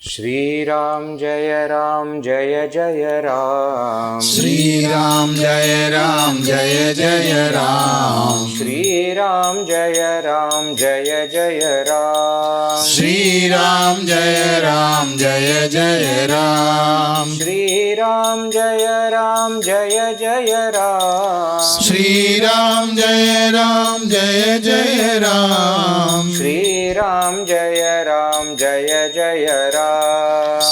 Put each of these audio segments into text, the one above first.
Shri Ram Jaya Jaya Ram. Shri Ram Jaya Jaya Ram. Shri Ram Jaya Jaya Ram. Shri Ram Jaya Jaya Ram. Shri Ram Jaya Jaya Ram. Shri Ram Jaya Jaya Ram. Shri Ram Jaya Jaya Ram.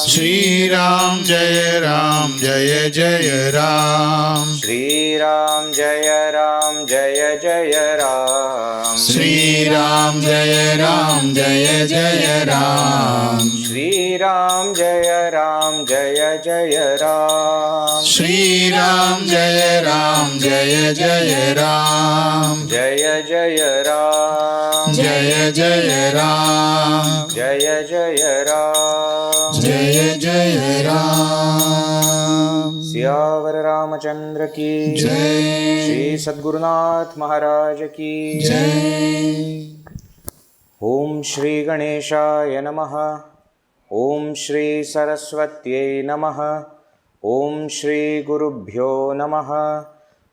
Shri Ram Jaya Jaya Ram. Shri Ram Jaya Jaya Ram. Shri Ram Jaya Jaya Ram. Shri Ram Jaya Jaya Ram. Shri Ram Jaya Jaya Ram. Jaya Jaya Ram. Jaya Jaya Ram. Jaya Jaya Ram. Jaya Jaya Ram. Siyavar Ramachandra ki Jai. Shri Sadgurunath Maharaj ki Jai. Om Shri Ganeshaya Namaha. Om Shri Saraswatyai Namaha. Om Shri Gurubhyo Namaha.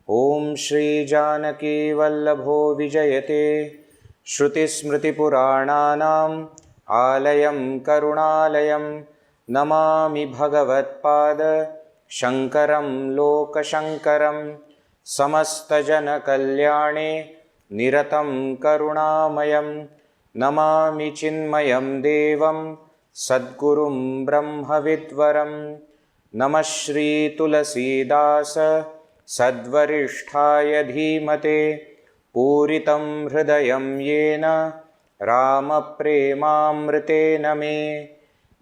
Om Shri Janaki Vallabho Vijayate Shruti Smriti Purananam Alayam Karunalayam Namami Bhagavat Pada Shankaram Loka Shankaram Samasta Jana Kalyane Niratam Karunamayam Namami Chinmayam Devam Sadgurum Brahma Vidvaram Namah Shri Tulsidas Sadvarishthaya Dhimate Puritam Hridayam Yena Rama Premamritena Me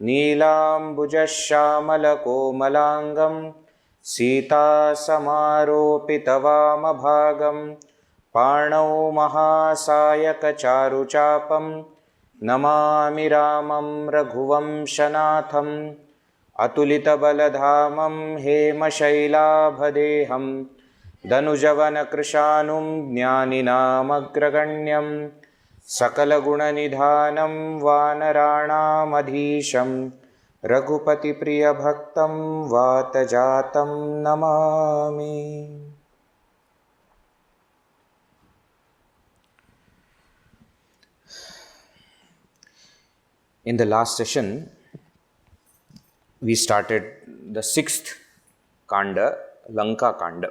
Neelambuja Shyamala Komalangam Sita Samaropitavama Bhagam Parnau Mahasayaka Charu Chapam Namami Ramam Raghuvam Shanatham Atulita Baladhamam Hema Shailabhadeham Danujavana Krishanum Jnaninam Agraganyam Sakala Guna Nidhanam Vanaranam Adhisham Raghupati Priya Bhaktam Vatajatam Namami. In the last session, we started the sixth Kanda, Lanka Kanda.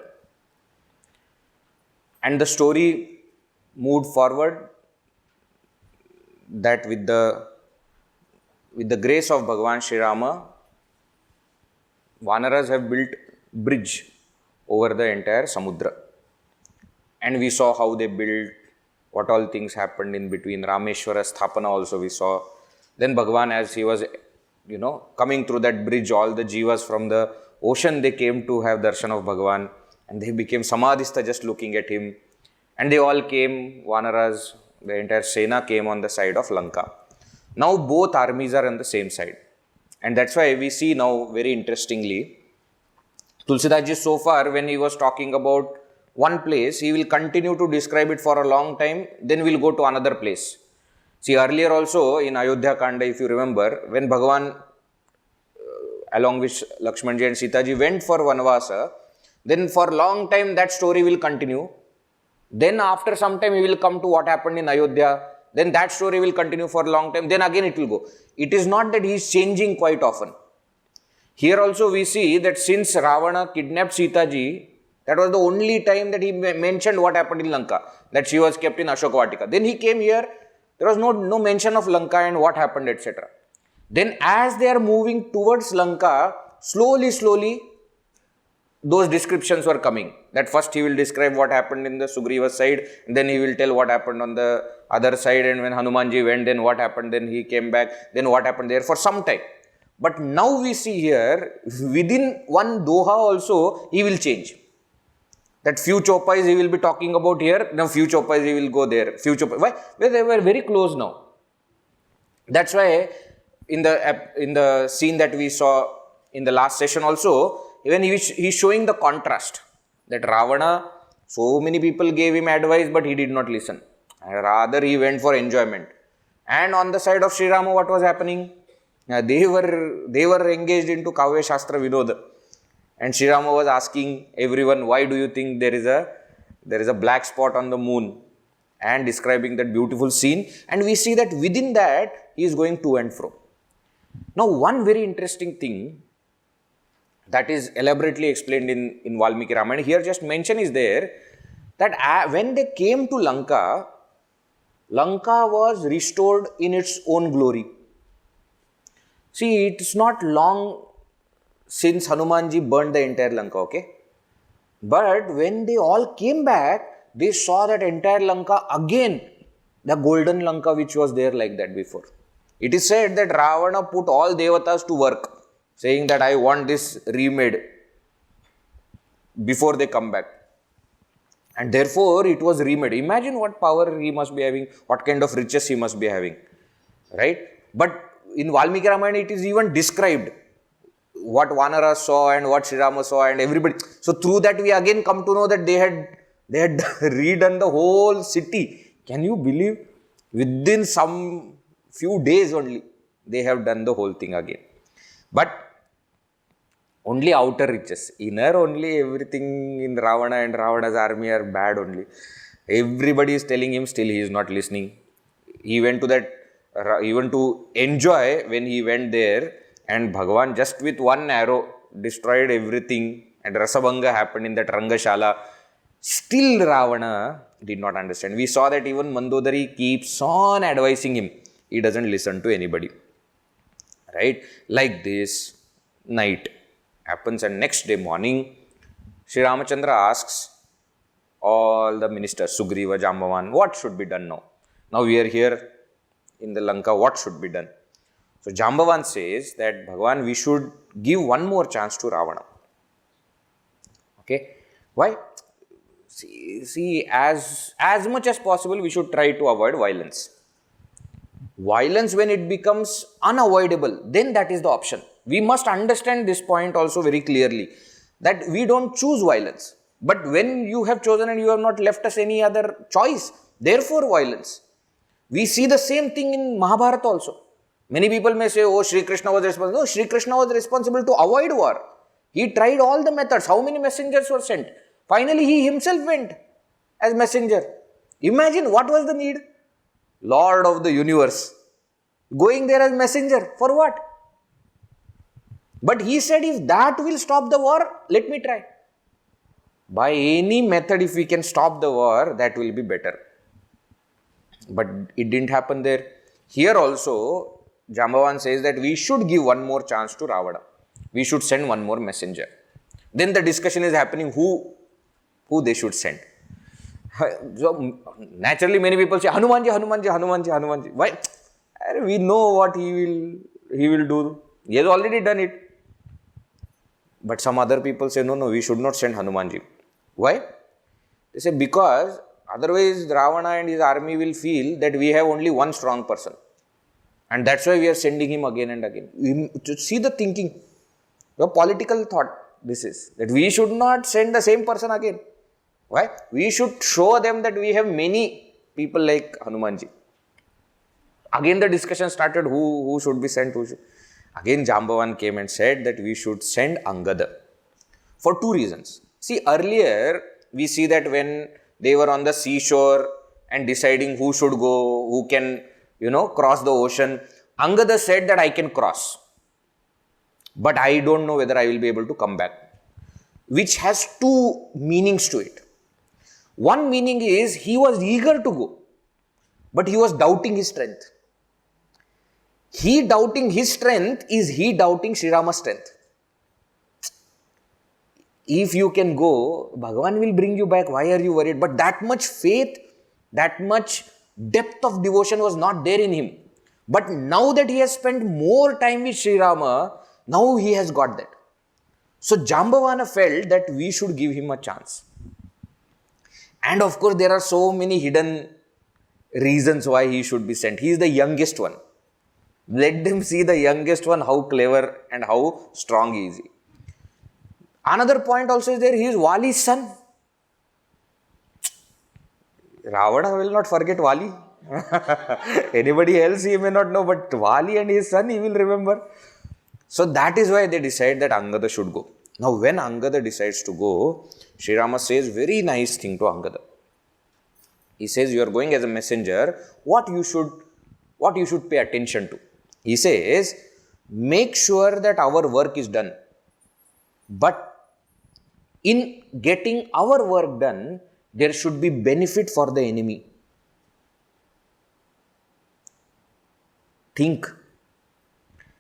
And the story moved forward that with the grace of Bhagavan Sri Rama, Vanaras have built bridge over the entire Samudra. And we saw how they built, what all things happened in between. Rameshwara Sthapana also we saw. Then Bhagavan, as he was coming through that bridge, all the jivas from the ocean, they came to have darshan of Bhagavan, and they became samadhista just looking at him. And they all came, Vanaras, the entire Sena came on the side of Lanka. Now both armies are on the same side. And that's why we see now, very interestingly, Tulsidas Ji so far, when he was talking about one place, he will continue to describe it for a long time, then we'll go to another place. See, earlier also in Ayodhya Kanda, if you remember, when Bhagavan along with Lakshmanji and Sita Ji went for Vanvasa, then for a long time that story will continue. Then after some time he will come to what happened in Ayodhya. Then that story will continue for a long time. Then again it will go. It is not that he is changing quite often. Here also we see that since Ravana kidnapped Sita Ji, that was the only time that he mentioned what happened in Lanka, that she was kept in Ashoka. Then he came here. There was no mention of Lanka and what happened, etc. Then as they are moving towards Lanka, slowly, those descriptions were coming. That first he will describe what happened in the Sugriva side, and then he will tell what happened on the other side, and when Hanumanji went, then what happened, then he came back, then what happened there for some time. But now we see here, within one Doha also, he will change. That few chopais he will be talking about here, now few chopais he will go there. Why? Well, they were very close now. That's why in the scene that we saw in the last session also, even he's showing the contrast. That Ravana, so many people gave him advice, but he did not listen. Rather, he went for enjoyment. And on the side of Sri Rama, what was happening? They were engaged into Kavya Shastra Vinoda. And Sri Rama was asking everyone, why do you think there is a black spot on the moon? And describing that beautiful scene. And we see that within that, he is going to and fro. Now, one very interesting thing that is elaborately explained in Valmiki Ramayana, here just mention is there, that when they came to Lanka, Lanka was restored in its own glory. See, it's not long since Hanumanji burned the entire Lanka, okay? But when they all came back, they saw that entire Lanka again, the golden Lanka which was there like that before. It is said that Ravana put all devatas to work, saying that I want this remade before they come back. And therefore, it was remade. Imagine what power he must be having, what kind of riches he must be having, right? But in Valmiki Ramayana, it is even described what Vanara saw and what Sri Rama saw and everybody. So through that, we again come to know that they had redone the whole city. Can you believe? Within some few days only, they have done the whole thing again. But only outer riches. Inner only everything in Ravana and Ravana's army are bad only. Everybody is telling him, still he is not listening. He went to that, even to enjoy when he went there, and Bhagavan just with one arrow destroyed everything, and Rasabhanga happened in that Rangashala. Still Ravana did not understand. We saw that even Mandodari keeps on advising him. He doesn't listen to anybody. Right? Like this, night happens, and next day morning, Sri Ramachandra asks all the ministers, Sugriva, Jambavan, what should be done now? Now we are here in the Lanka, what should be done? So Jambavan says that, Bhagavan, we should give one more chance to Ravana. Okay? Why? See, as much as possible, we should try to avoid violence. Violence, when it becomes unavoidable, then that is the option. We must understand this point also very clearly, that we don't choose violence. But when you have chosen and you have not left us any other choice, therefore violence. We see the same thing in Mahabharata also. Many people may say, oh, Sri Krishna was responsible. No, Sri Krishna was responsible to avoid war. He tried all the methods. How many messengers were sent? Finally, he himself went as messenger. Imagine what was the need? Lord of the universe, going there as messenger, for what? But he said, if that will stop the war, let me try. By any method, if we can stop the war, that will be better. But it didn't happen there. Here also, Jambavan says that we should give one more chance to Ravana. We should send one more messenger. Then the discussion is happening, who they should send. So, naturally, many people say, Hanumanji, Hanumanji, Hanumanji, Hanumanji. Why? We know what he will do. He has already done it. But some other people say, no, we should not send Hanumanji. Why? They say, because otherwise Ravana and his army will feel that we have only one strong person. And that's why we are sending him again and again. To see the thinking, the political thought this is, that we should not send the same person again. Why? We should show them that we have many people like Hanumanji. Again the discussion started, who should be sent, Again Jambavan came and said that we should send Angada. For two reasons. See, earlier we see that when they were on the seashore and deciding who should go, who can, cross the ocean, Angada said that I can cross. But I don't know whether I will be able to come back. Which has two meanings to it. One meaning is he was eager to go, but he was doubting his strength. He doubting his strength is he doubting Sri Rama's strength. If you can go, Bhagavan will bring you back. Why are you worried? But that much faith, that much depth of devotion was not there in him. But now that he has spent more time with Sri Rama, now he has got that. So Jambavana felt that we should give him a chance. And of course, there are so many hidden reasons why he should be sent. He is the youngest one. Let them see the youngest one, how clever and how strong he is. Another point also is there, he is Vali's son. Ravana will not forget Vali. Anybody else he may not know, but Vali and his son he will remember. So that is why they decide that Angada should go. Now when Angada decides to go, Sri Rama says very nice thing to Angada. He says, you are going as a messenger, what you should pay attention to. He says, make sure that our work is done. But in getting our work done, there should be benefit for the enemy. Think.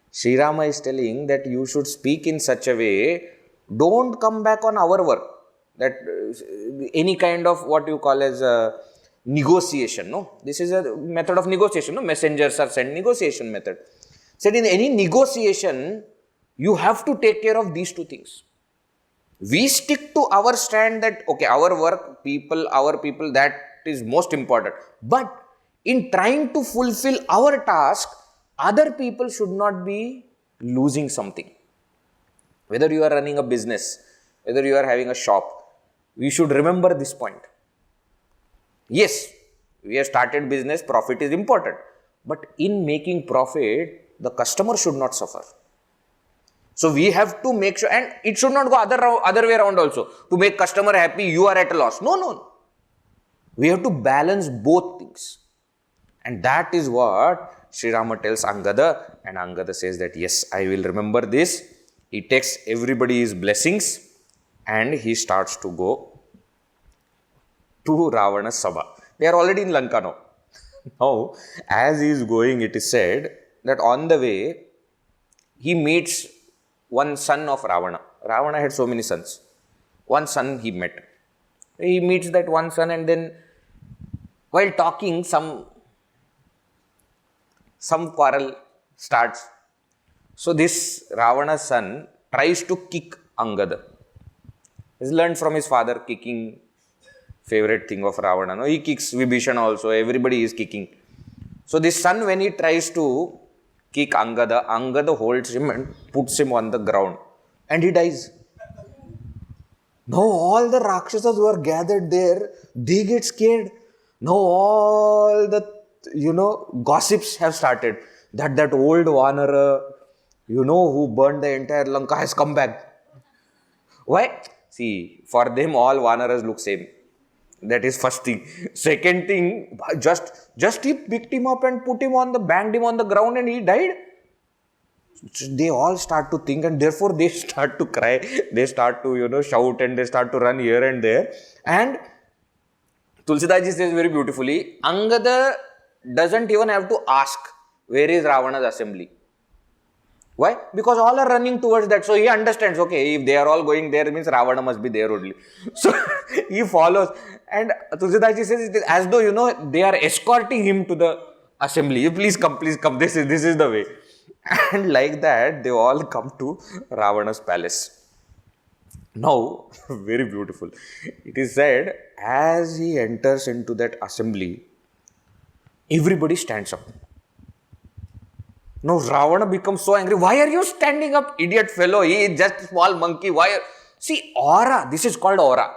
Sri Rama is telling that you should speak in such a way, don't come back on our work. That any kind of what you call as a negotiation, no? This is a method of negotiation, no? Messengers are sent, negotiation method. Said in any negotiation, you have to take care of these two things. We stick to our stand that, okay, our work, our people, that is most important. But in trying to fulfill our task, other people should not be losing something. Whether you are running a business, whether you are having a shop, we should remember this point. Yes, we have started business, profit is important. But in making profit, the customer should not suffer. So we have to make sure, and it should not go other way around also. To make customer happy, you are at a loss. No. We have to balance both things. And that is what Sri Rama tells Angada, and Angada says that yes, I will remember this. He takes everybody's blessings and he starts to go to Ravana's Sabha. They are already in Lanka now. Now, as he is going, it is said that on the way, he meets one son of Ravana. Ravana had so many sons. One son he met. He meets that one son, and then while talking, some quarrel starts. So this Ravana's son tries to kick Angada. He's learned from his father kicking, favorite thing of Ravana. No, he kicks Vibhishana also. Everybody is kicking. So this son, when he tries to kick Angada, Angada holds him and puts him on the ground. And he dies. Now all the Rakshasas who are gathered there, they get scared. Now all the, gossips have started. That old Vanara, who burned the entire Lanka has come back. Why? See, for them all Vanaras look same. That is first thing. Second thing, just he picked him up and banged him on the ground and he died. They all start to think, and therefore they start to cry. They start to, shout, and they start to run here and there. And Tulsidas Ji says very beautifully, Angada doesn't even have to ask, where is Ravana's assembly? Why? Because all are running towards that. So he understands, okay, if they are all going there, it means Ravana must be there only. So he follows. And Tulsidas Ji says, it is as though, they are escorting him to the assembly. Please come. This is the way. And like that, they all come to Ravana's palace. Now, very beautiful. It is said, as he enters into that assembly, everybody stands up. Now, Ravana becomes so angry. Why are you standing up, idiot fellow? He is just a small monkey. See, aura. This is called aura.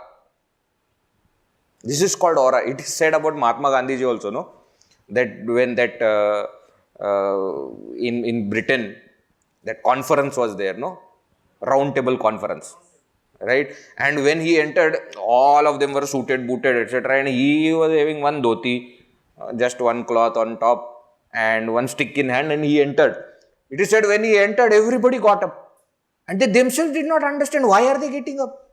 This is called aura. It is said about Mahatma Gandhi ji also, no? That when in Britain, that conference was there, no? Round table conference. Right? And when he entered, all of them were suited, booted, etc. And he was having one dhoti, just one cloth on top, and one stick in hand, and he entered. It is said when he entered, everybody got up. And they themselves did not understand why are they getting up.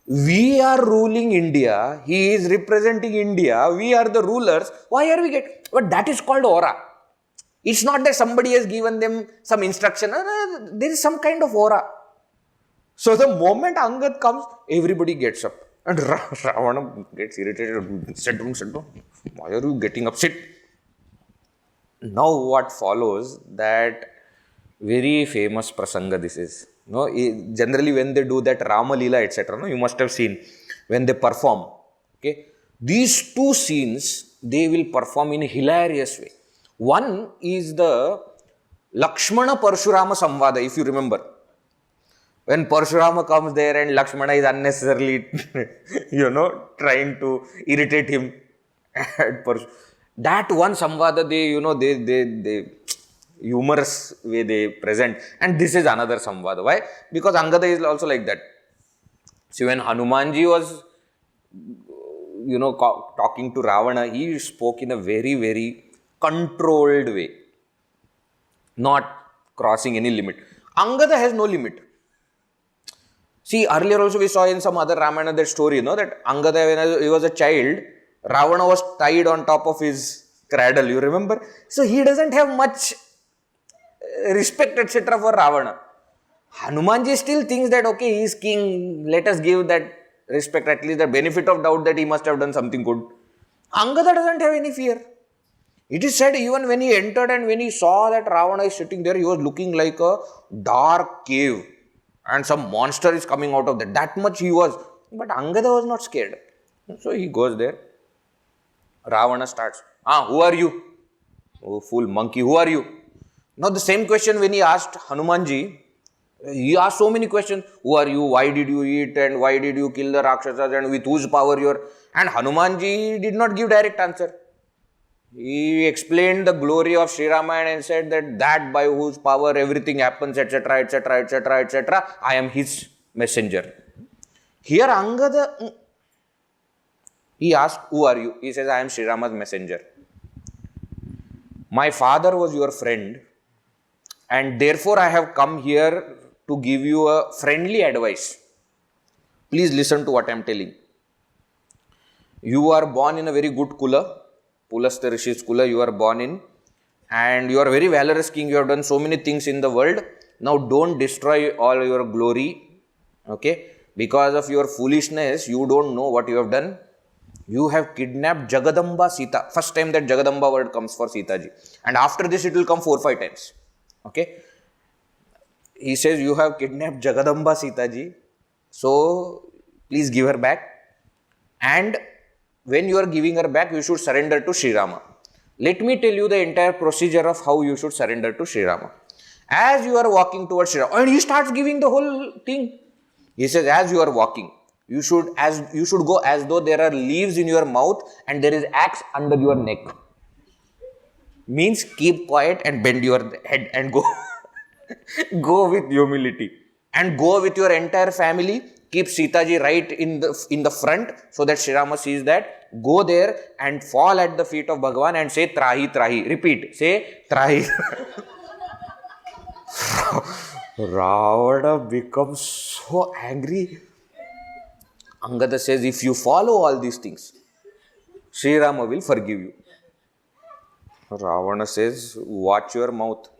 We are ruling India. He is representing India. We are the rulers. Why are we getting? But that is called aura. It's not that somebody has given them some instruction. There is some kind of aura. So the moment Angad comes, everybody gets up. And Ravana gets irritated. Sit down. Why are you getting up? Sit. Now what follows, that very famous prasanga this is. No, generally when they do that Rama Leela, etc., no, you must have seen when they perform. Okay, these two scenes they will perform in a hilarious way. One is the Lakshmana Parshurama Samvada, if you remember. When Parshurama comes there and Lakshmana is unnecessarily, trying to irritate him. That one Samvada, they humorous way they present. And this is another Samvada. Why? Because Angada is also like that. See, when Hanumanji was, talking to Ravana, he spoke in a very, very controlled way, not crossing any limit. Angada has no limit. See, earlier also we saw in some other Ramayana that story, that Angada, when he was a child, Ravana was tied on top of his cradle, you remember? So he doesn't have much respect, etc. for Ravana. Hanumanji still thinks that, okay, he is king, let us give that respect, at least the benefit of doubt that he must have done something good. Angada doesn't have any fear. It is said even when he entered and when he saw that Ravana is sitting there, he was looking like a dark cave and some monster is coming out of that. That much he was. But Angada was not scared. So he goes there. Ravana starts, who are you? Oh, fool monkey, who are you? Now the same question when he asked Hanumanji, he asked so many questions. Who are you? Why did you eat? And why did you kill the Rakshasas? And with whose power you are? And Hanumanji did not give direct answer. He explained the glory of Sri Rama and said that by whose power everything happens, etc., etc., etc., etc. I am his messenger. Here Angada, he asked, who are you? He says, I am Sri Rama's messenger. My father was your friend and therefore I have come here to give you a friendly advice. Please listen to what I am telling. You are born in a very good kula, Pulastya Rishi's kula you are born in, and you are very valorous king. You have done so many things in the world. Now don't destroy all your glory, okay? Because of your foolishness, you don't know what you have done. You have kidnapped Jagadamba Sita. First time that Jagadamba word comes for Sita ji. And after this it will come 4-5 times. Okay? He says, you have kidnapped Jagadamba Sita ji. So, please give her back. And when you are giving her back, you should surrender to Sri Rama. Let me tell you the entire procedure of how you should surrender to Sri Rama. As you are walking towards Sri Rama, and he starts giving the whole thing. He says, as you are walking, you should go as though there are leaves in your mouth and there is axe under your neck. Means keep quiet and bend your head and go. Go with humility and go with your entire family. Keep Sita ji right in the front so that Sri Rama sees that. Go there and fall at the feet of Bhagavan and say Trahi Trahi. Repeat. Say Trahi. Ravana becomes so angry. Angada says, if you follow all these things, Sri Rama will forgive you. Ravana says, watch your mouth.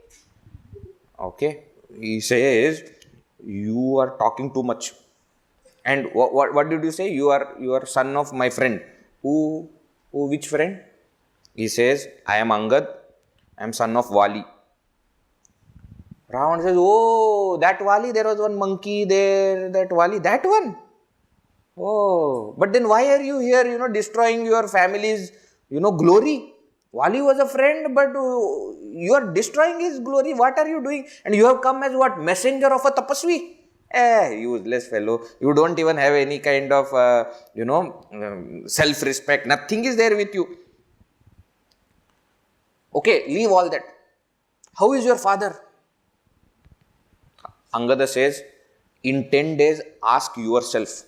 Okay. He says, you are talking too much. And what did you say? You are son of my friend. Which friend? He says, I am Angad. I am son of Vali. Ravana says, oh, that Vali, there was one monkey there, that Vali, that one. Oh, but then why are you here, destroying your family's, glory? Vali was a friend, but you are destroying his glory. What are you doing? And you have come as what? Messenger of a tapasvi? Useless fellow. You don't even have any kind of, self-respect. Nothing is there with you. Okay, leave all that. How is your father? Angada says, in 10 days, ask yourself.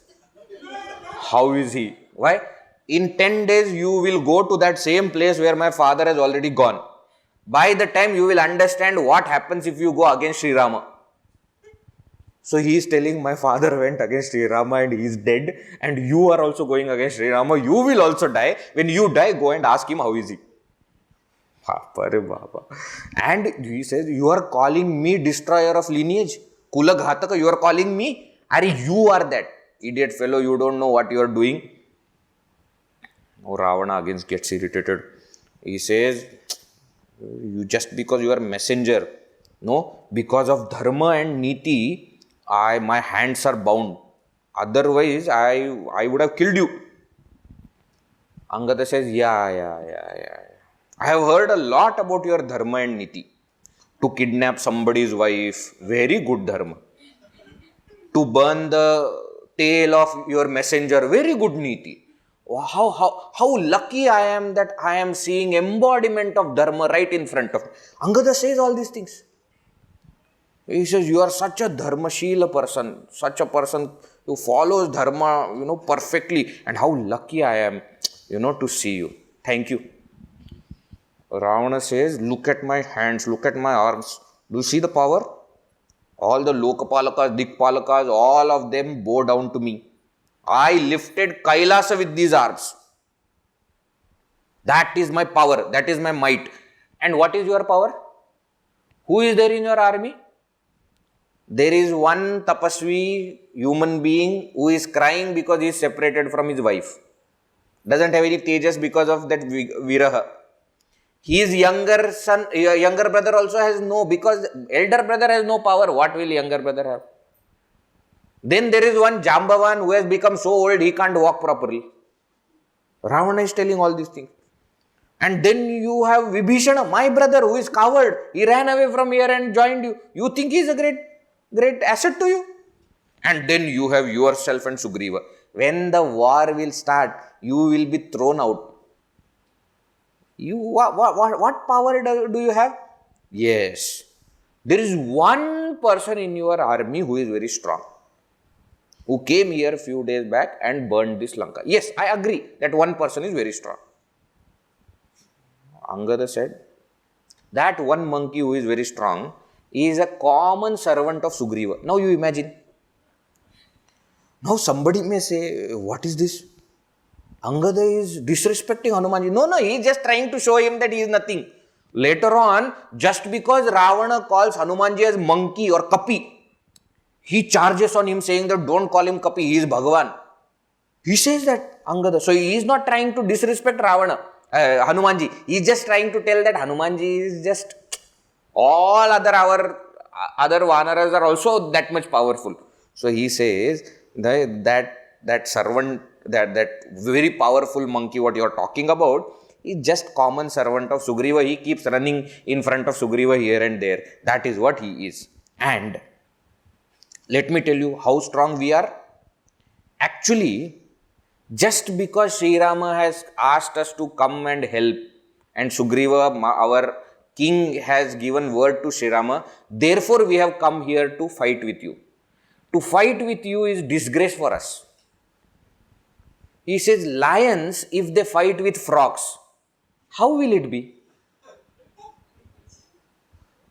How is he? Why? In 10 days, you will go to that same place where my father has already gone. By the time, you will understand what happens if you go against Sri Rama. So, he is telling, my father went against Sri Rama and he is dead. And you are also going against Sri Rama. You will also die. When you die, go and ask him, how is he? And he says, you are calling me destroyer of lineage. Kula Ghataka, you are calling me? You are that. Idiot fellow, you don't know what you are doing. Oh, Ravana again gets irritated. He says, you just because you are messenger, no, because of dharma and niti, my hands are bound. Otherwise, I would have killed you. Angada says, yeah. I have heard a lot about your dharma and niti. To kidnap somebody's wife, very good dharma. To burn the tail of your messenger, very good niti. How lucky I am that I am seeing embodiment of Dharma right in front of me. Angada says all these things. He says, you are such a Dharmashila person, such a person who follows Dharma, perfectly. And how lucky I am, to see you. Thank you. Ravana says, look at my hands, look at my arms. Do you see the power? All the Lokapalakas, Dikpalakas, all of them bow down to me. I lifted Kailasa with these arms. That is my power. That is my might. And what is your power? Who is there in your army? There is one tapasvi human being who is crying because he is separated from his wife. Doesn't have any tejas because of that viraha. His younger brother also has no, because elder brother has no power. What will younger brother have? Then there is one Jambavan who has become so old he can't walk properly. Ravana is telling all these things. And then you have Vibhishana, my brother, who is coward. He ran away from here and joined you. You think he is a great asset to you? And then you have yourself and Sugriva. When the war will start, you will be thrown out. What power do you have? Yes. There is one person in your army who is very strong, who came here a few days back and burned this Lanka. Yes, I agree that one person is very strong. Angada said, that one monkey who is very strong is a common servant of Sugriva. Now you imagine. Now somebody may say, what is this? Angada is disrespecting Hanumanji. No, he is just trying to show him that he is nothing. Later on, just because Ravana calls Hanumanji as monkey or kapi, he charges on him saying that don't call him kapi, he is Bhagavan. He says that, Angada. So he is not trying to disrespect Hanumanji. He is just trying to tell that Hanumanji is just, all our other Vanaras are also that much powerful. So he says that servant, that very powerful monkey what you are talking about is just common servant of Sugriva. He keeps running in front of Sugriva here and there. That is what he is. And let me tell you how strong we are. Actually, just because Sri Rama has asked us to come and help, and Sugriva, our king, has given word to Sri Rama, therefore we have come here to fight with you. To fight with you is disgrace for us. He says, lions, if they fight with frogs, how will it be?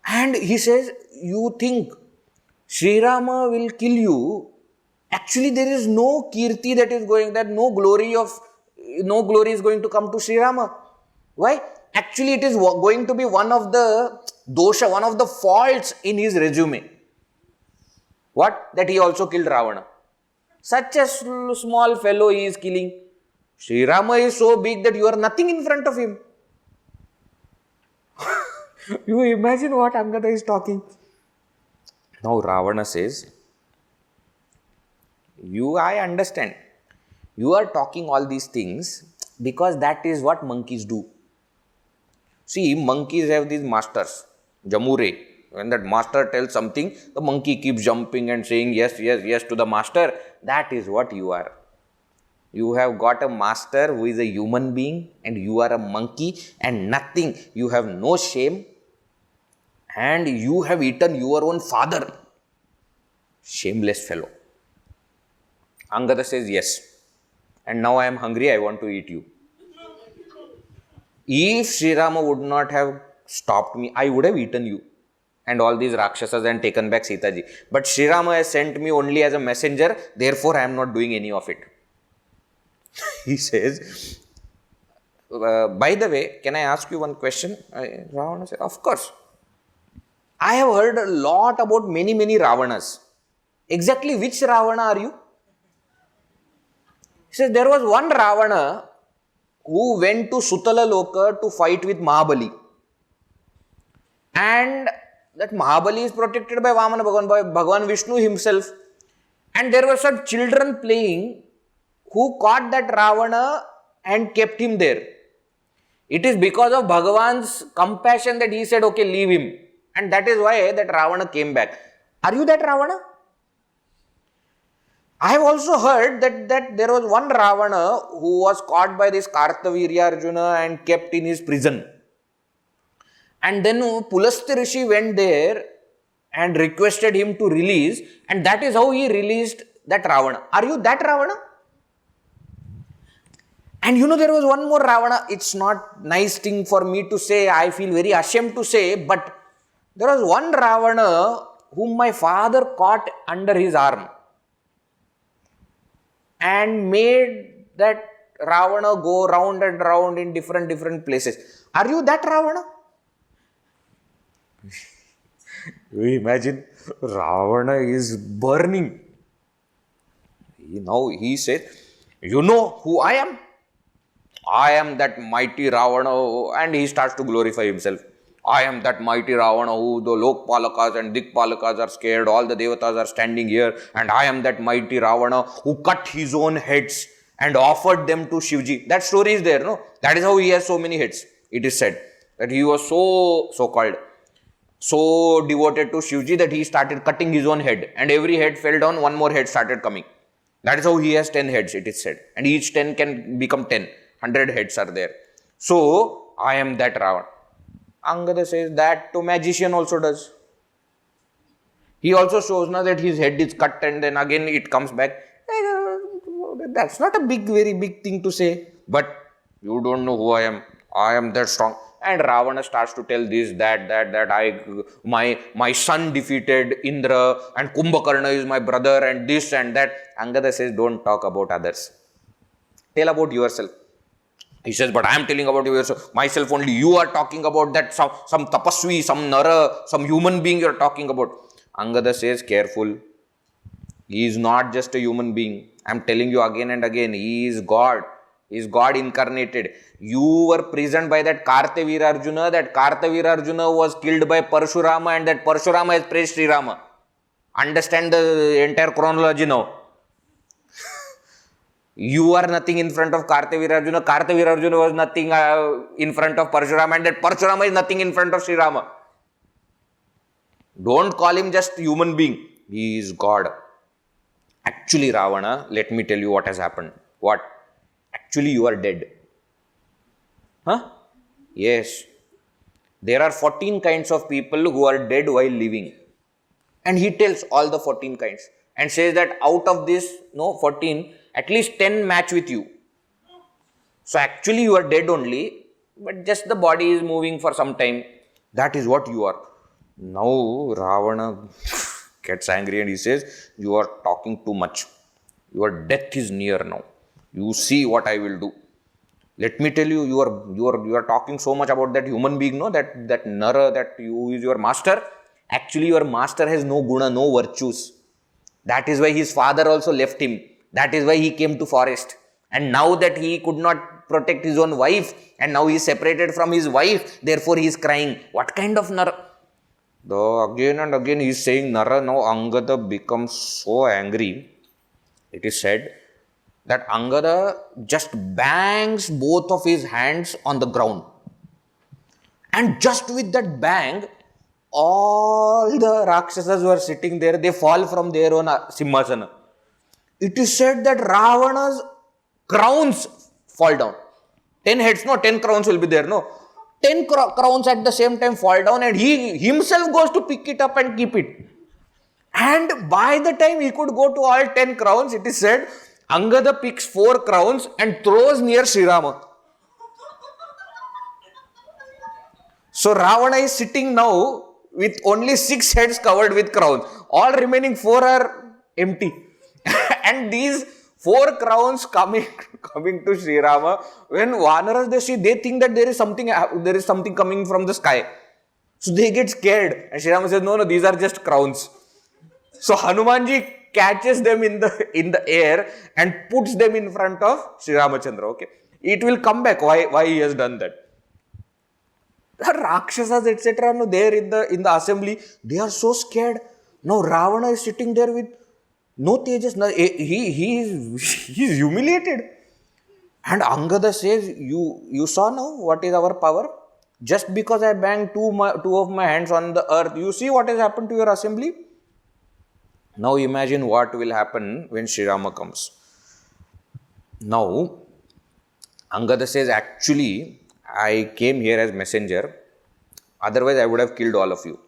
And he says, you think Sri Rama will kill you? Actually, there is no kirti that is going, that no glory is going to come to Sri Rama. Why? Actually, it is going to be one of the dosha, one of the faults in his resume. What? That he also killed Ravana. Such a small fellow he is killing. Sri Rama is so big that you are nothing in front of him. You imagine what Angada is talking. Now Ravana says, I understand. You are talking all these things because that is what monkeys do. See, monkeys have these masters, Jamure. When that master tells something, the monkey keeps jumping and saying yes, yes, yes to the master. That is what you are. You have got a master who is a human being and you are a monkey and nothing. You have no shame and you have eaten your own father. Shameless fellow. Angada says yes. And now I am hungry, I want to eat you. If Sri Rama would not have stopped me, I would have eaten you and all these Rakshasas and taken back Sita Ji. But Sri Rama has sent me only as a messenger, therefore I am not doing any of it. He says, by the way, can I ask you one question? Ravana said, of course. I have heard a lot about many Ravanas. Exactly which Ravana are you? He says, there was one Ravana who went to Sutala Loka to fight with Mahabali. And that Mahabali is protected by Vamana Bhagavan, by Bhagavan Vishnu himself. And there were some children playing who caught that Ravana and kept him there. It is because of Bhagavan's compassion that he said, okay, leave him. And that is why that Ravana came back. Are you that Ravana? I have also heard that there was one Ravana who was caught by this Kartavirya Arjuna and kept in his prison. And then Pulastya Rishi went there and requested him to release, and that is how he released that Ravana. Are you that Ravana? And there was one more Ravana. It's not nice thing for me to say. I feel very ashamed to say, but there was one Ravana whom my father caught under his arm and made that Ravana go round and round in different places. Are you that Ravana? You imagine Ravana is burning. Now he says, you know who I am? I am that mighty Ravana, and he starts to glorify himself. I am that mighty Ravana who the Lokpalakas and Dikpalakas are scared, all the Devatas are standing here, and I am that mighty Ravana who cut his own heads and offered them to Shivji. That story is there, no? That is how he has so many heads. It is said that he was so-called, so devoted to Shivji that he started cutting his own head, and every head fell down, one more head started coming. That is how he has 10 heads, it is said. And each 10 can become 10. 100 heads are there. So, I am that Ravana. Angada says that to magician also does. He also shows now that his head is cut and then again it comes back. That's not a very big thing to say. But you don't know who I am. I am that strong. And Ravana starts to tell this, my son defeated Indra and Kumbhakarna is my brother and this and that. Angada says, don't talk about others. Tell about yourself. He says, but I am telling about yourself, myself only. You are talking about that some tapasvi, some nara, some human being you are talking about. Angada says, careful. He is not just a human being. I am telling you again and again, he is God. He is God incarnated. You were prisoned by that Kartavirya Arjuna. That Kartavirya Arjuna was killed by Parshurama, and that Parshurama has praised Sri Rama. Understand the entire chronology now. You are nothing in front of Kartavirya Arjuna. Kartavirya Arjuna was nothing in front of Parshurama, and that Parshurama is nothing in front of Sri Rama. Don't call him just human being. He is God. Actually, Ravana, let me tell you what has happened. What? Actually, you are dead. Huh? Yes. There are 14 kinds of people who are dead while living. And he tells all the 14 kinds and says that out of this, 14, at least 10 match with you. So actually you are dead only, but just the body is moving for some time. That is what you are. Now Ravana gets angry and he says, you are talking too much. Your death is near now. You see what I will do. Let me tell you, you are talking so much about that human being, that Nara, that you is your master. Actually, your master has no guna, no virtues. That is why his father also left him. That is why he came to forest. And now that he could not protect his own wife, and now he is separated from his wife, therefore he is crying. What kind of Nara? Again and again he is saying Nara. Now Angada becomes so angry. It is said that Angada just bangs both of his hands on the ground. And just with that bang, all the Rakshasas who are sitting there, they fall from their own Simhasana. It is said that Ravana's crowns fall down. 10 heads, 10 crowns will be there, 10 crowns at the same time fall down, and he himself goes to pick it up and keep it. And by the time he could go to all 10 crowns, it is said, Angada picks 4 crowns and throws near Sri Rama. So Ravana is sitting now with only 6 heads covered with crowns. All remaining 4 are empty. And these 4 crowns coming to Sri Rama, when Vanaras they see, they think that there is something coming from the sky. So they get scared. And Sri Rama says, no, these are just crowns. So Hanumanji catches them in the air and puts them in front of Sri Ramachandra. Okay, it will come back why he has done that. The Rakshasas etc. There in the assembly, they are so scared. Now Ravana is sitting there with no tejas. He is humiliated. And Angada says, you saw now what is our power? Just because I banged two of my hands on the earth, you see what has happened to your assembly? Now imagine what will happen when Sri Rama comes. Now, Angada says, actually, I came here as messenger. Otherwise, I would have killed all of you.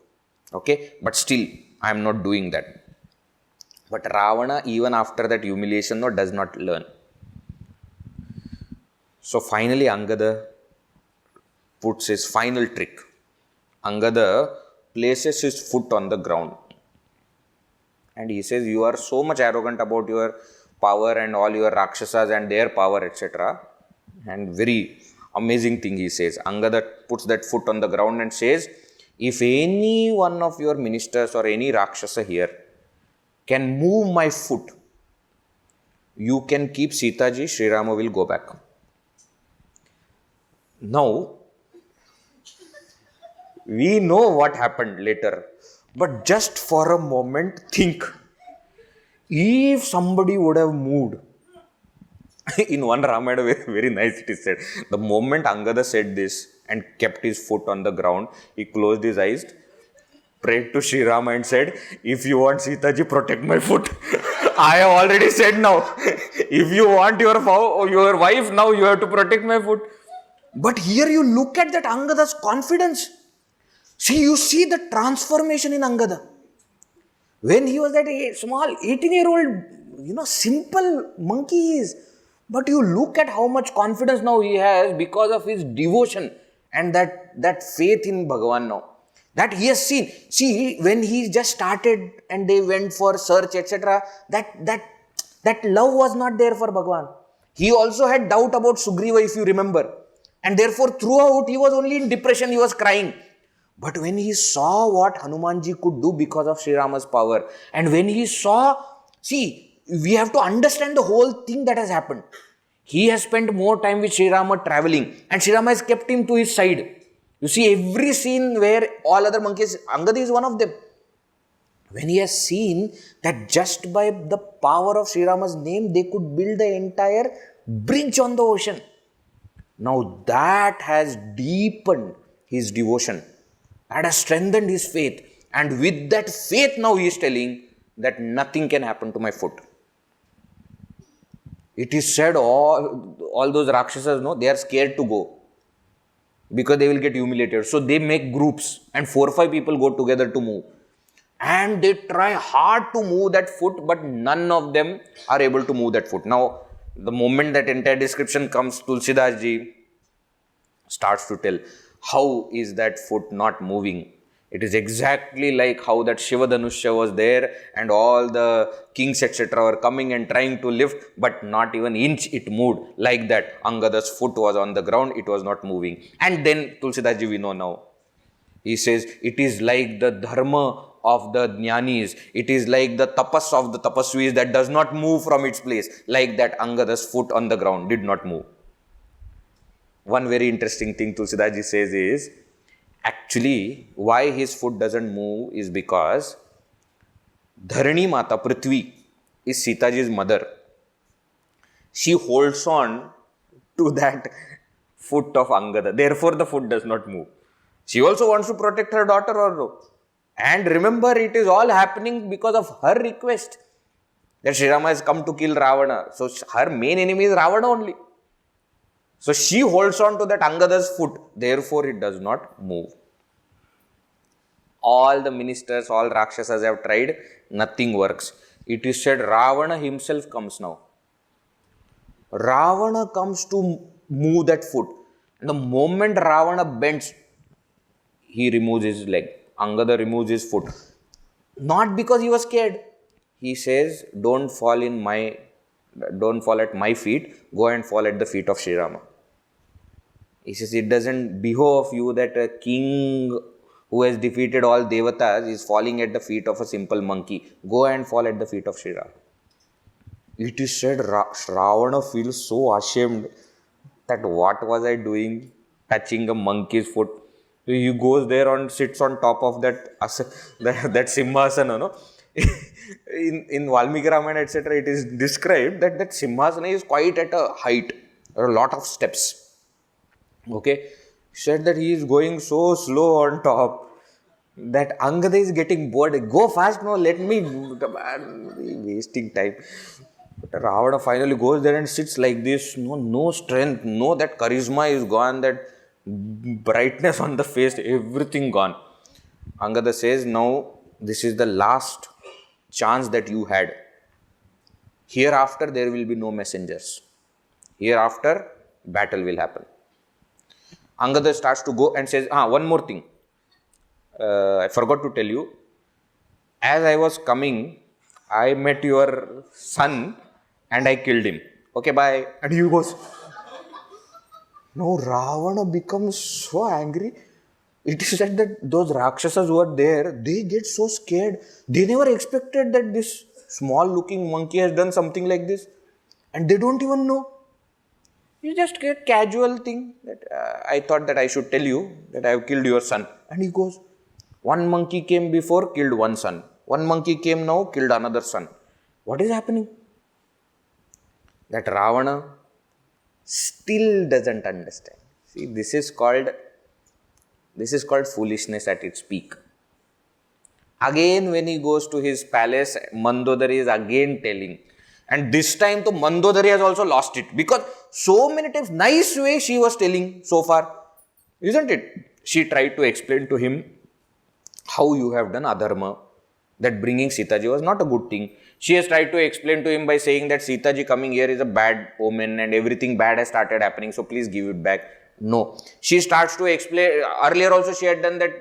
Okay? But still, I am not doing that. But Ravana, even after that humiliation, does not learn. So finally, Angada puts his final trick. Angada places his foot on the ground. And he says, you are so much arrogant about your power and all your Rakshasas and their power, etc. And very amazing thing he says. Angada puts that foot on the ground and says, if any one of your ministers or any Rakshasa here can move my foot, you can keep Sita Ji, Sri Rama will go back. Now, we know what happened later, but just for a moment think, if somebody would have moved, in one Ramayana, very nice it is said, the moment Angada said this and kept his foot on the ground, he closed his eyes, prayed to Sri Rama and said, if you want Sita Ji, protect my foot. I have already said now, if you want your wife, now you have to protect my foot. But here you look at that Angada's confidence. See, you see the transformation in Angada. When he was that small 18-year-old, simple monkey he is. But you look at how much confidence now he has because of his devotion and that faith in Bhagavan now. That he has seen. See, when he just started and they went for search, etc., that love was not there for Bhagavan. He also had doubt about Sugriva, if you remember. And therefore, throughout, he was only in depression, he was crying. But when he saw what Hanumanji could do because of Sri Rama's power, and when he saw, see, we have to understand the whole thing that has happened. He has spent more time with Sri Rama traveling, and Sri Rama has kept him to his side. You see, every scene where all other monkeys, Angad is one of them. When he has seen that just by the power of Sri Rama's name, they could build the entire bridge on the ocean. Now that has deepened his devotion. That has strengthened his faith. And with that faith now he is telling that nothing can happen to my foot. It is said all those Rakshasas, they are scared to go. Because they will get humiliated. So they make groups and 4 or 5 people go together to move. And they try hard to move that foot, but none of them are able to move that foot. Now, the moment that entire description comes, Tulsidas Ji starts to tell, how is that foot not moving? It is exactly like how that Shiva Dhanusya was there and all the kings etc. were coming and trying to lift, but not even inch it moved. Like that, Angada's foot was on the ground, it was not moving. And then Tulsidas Ji we know now. He says, it is like the dharma of the jnanis. It is like the tapas of the tapasvis that does not move from its place. Like that, Angada's foot on the ground did not move. One very interesting thing Tulsidas Ji says is, actually, why his foot doesn't move is because Dharani Mata, Prithvi, is Sita Ji's mother. She holds on to that foot of Angada. Therefore, the foot does not move. She also wants to protect her daughter also. And remember, it is all happening because of her request that Sri Rama has come to kill Ravana. So, her main enemy is Ravana only. So, she holds on to that Angada's foot. Therefore, it does not move. All the ministers, all Rakshasas have tried. Nothing works. It is said Ravana himself comes now. Ravana comes to move that foot. And the moment Ravana bends, he removes his leg. Angada removes his foot. Not because he was scared. He says, don't fall at my feet. Go and fall at the feet of Sri Rama. He says, it doesn't behove of you that a king who has defeated all devatas is falling at the feet of a simple monkey. Go and fall at the feet of Sri Rama. It is said Ravana feels so ashamed that what was I doing touching a monkey's foot. So he goes there and sits on top of that Simhasana. No? in Valmiki Ramayana, etc., it is described that Simhasana is quite at a height. There are a lot of steps. Okay? Said that he is going so slow on top that Angada is getting bored. Go fast, no, let me, wasting time. But Ravana finally goes there and sits like this. No strength, no, that charisma is gone, that brightness on the face, everything gone. Angada says, now this is the last chance that you had. Hereafter there will be no messengers. Hereafter battle will happen. Angada starts to go and says, one more thing. I forgot to tell you. As I was coming, I met your son and I killed him. Okay, bye. And he goes, now Ravana becomes so angry. It is said that those Rakshasas who are there, they get so scared. They never expected that this small looking monkey has done something like this. And they don't even know. You just get casual thing that I thought that I should tell you that I have killed your son. And he goes, one monkey came before, killed one son. One monkey came now, killed another son. What is happening? That Ravana still doesn't understand. See, this is called foolishness at its peak. Again, when he goes to his palace, Mandodari is again telling. And this time, to Mandodari has also lost it. Because so many times, nice way she was telling so far. Isn't it? She tried to explain to him how you have done adharma. That bringing Sitaji was not a good thing. She has tried to explain to him by saying that Sitaji coming here is a bad omen and everything bad has started happening. So please give it back. No. She starts to explain. Earlier also she had done that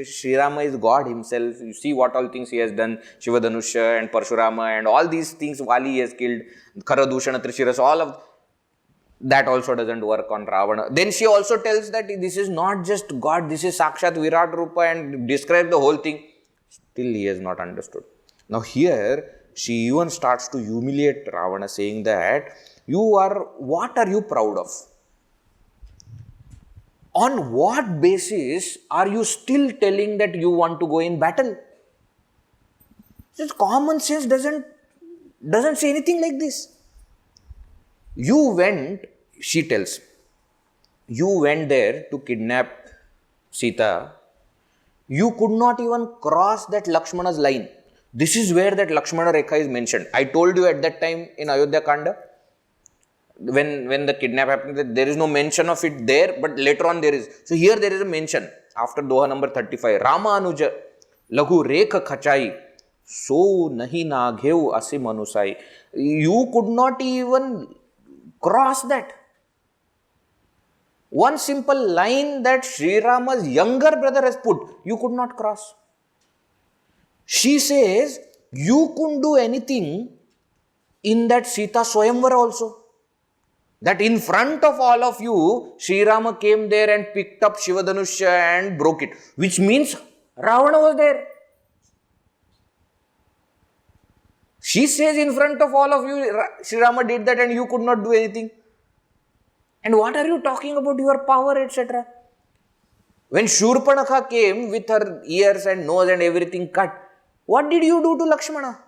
Sri Rama is God himself. You see what all things he has done. Shiva Dhanusha and Parshurama and all these things Vali has killed. Karadushana, Trishiras, all of that also doesn't work on Ravana. Then she also tells that this is not just God. This is Sakshat Virat Rupa and describe the whole thing. Still he has not understood. Now here she even starts to humiliate Ravana saying that what are you proud of? On what basis are you still telling that you want to go in battle? Just common sense doesn't say anything like this. You went, she tells, you went there to kidnap Sita. You could not even cross that Lakshmana's line. This is where that Lakshmana Rekha is mentioned. I told you at that time in Ayodhya Kanda, when the kidnap happened, there is no mention of it there, but later on there is. So here there is a mention after Doha number 35. Rama Anuja Laghu Rekha Khachai So Nahi Nagheu Asim Anusai. You could not even cross that. One simple line that Sri Rama's younger brother has put, you could not cross. She says, you couldn't do anything in that Sita Swayamvara also. That in front of all of you, Sri Rama came there and picked up Shiva Dhanusha and broke it. Which means Ravana was there. She says in front of all of you, Sri Rama did that and you could not do anything. And what are you talking about your power, etc.? When Shurpanakha came with her ears and nose and everything cut, what did you do to Lakshmana?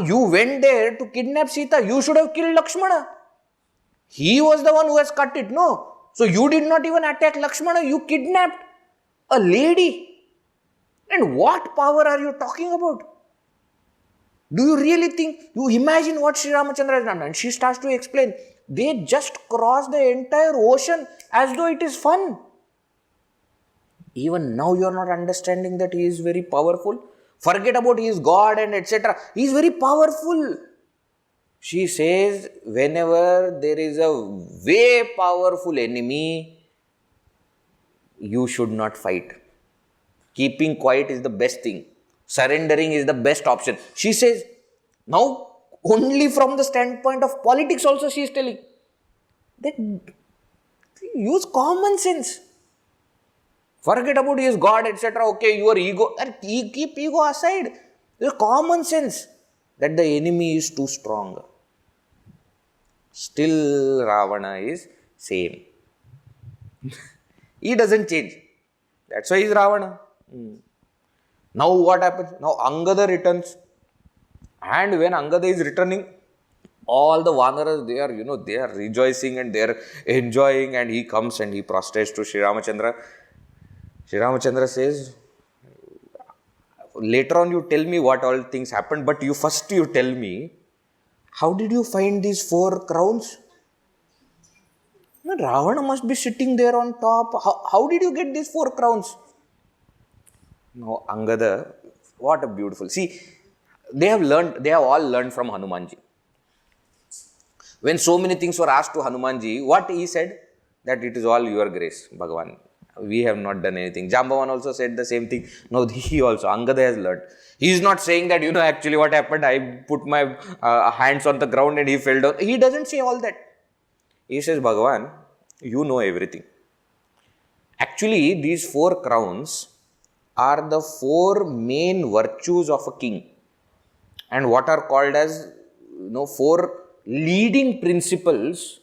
You went there to kidnap Sita. You should have killed Lakshmana. He was the one who has cut it, no? So you did not even attack Lakshmana. You kidnapped a lady. And what power are you talking about? Do you really think, you imagine what Sri Ramachandra has done? And she starts to explain. They just crossed the entire ocean as though it is fun. Even now you are not understanding that he is very powerful. Forget about he is God and etc. He is very powerful. She says, whenever there is a way powerful enemy, you should not fight. Keeping quiet is the best thing. Surrendering is the best option. She says, now only from the standpoint of politics also she is telling that use common sense. Forget about he is God, etc. Okay, your ego, keep ego aside. There is common sense that the enemy is too strong. Still Ravana is same. He doesn't change. That's why he is Ravana. Now what happens? Now Angada returns. And when Angada is returning, all the Vanaras, they are rejoicing and they are enjoying, and he comes and he prostrates to Sri Ramachandra. Sri Ramachandra says, later on you tell me what all things happened, but you tell me, how did you find these 4 crowns? No, Ravana must be sitting there on top. How did you get these 4 crowns? No, Angada, what a beautiful. See, they have all learned from Hanumanji. When so many things were asked to Hanumanji, what he said? That it is all your grace, Bhagavan. We have not done anything. Jambavan also said the same thing. No, he also, Angada has learned. He is not saying that, actually what happened, I put my hands on the ground and he fell down. He doesn't say all that. He says, Bhagavan, you know everything. Actually, these 4 crowns are the 4 main virtues of a king. And what are called as, 4 leading principles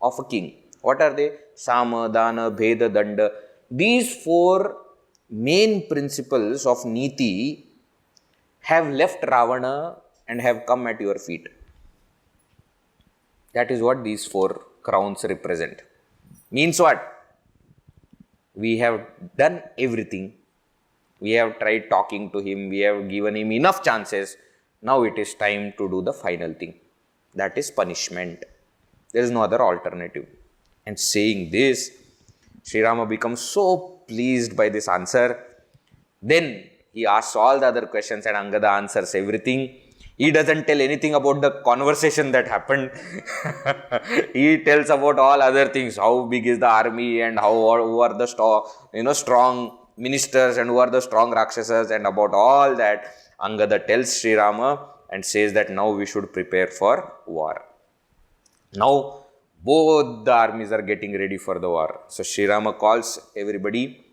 of a king. What are they? Sama, Dana, Bheda, Danda. These 4 main principles of Niti have left Ravana and have come at your feet. That is what these 4 crowns represent. Means what? We have done everything. We have tried talking to him. We have given him enough chances. Now it is time to do the final thing. That is punishment. There is no other alternative. And saying this, Sri Rama becomes so pleased by this answer. Then he asks all the other questions and Angada answers everything. He doesn't tell anything about the conversation that happened. He tells about all other things. How big is the army and who are the strong ministers and who are the strong Rakshasas, and about all that. Angada tells Sri Rama and says that now we should prepare for war. Now both the armies are getting ready for the war. So Sri Rama calls everybody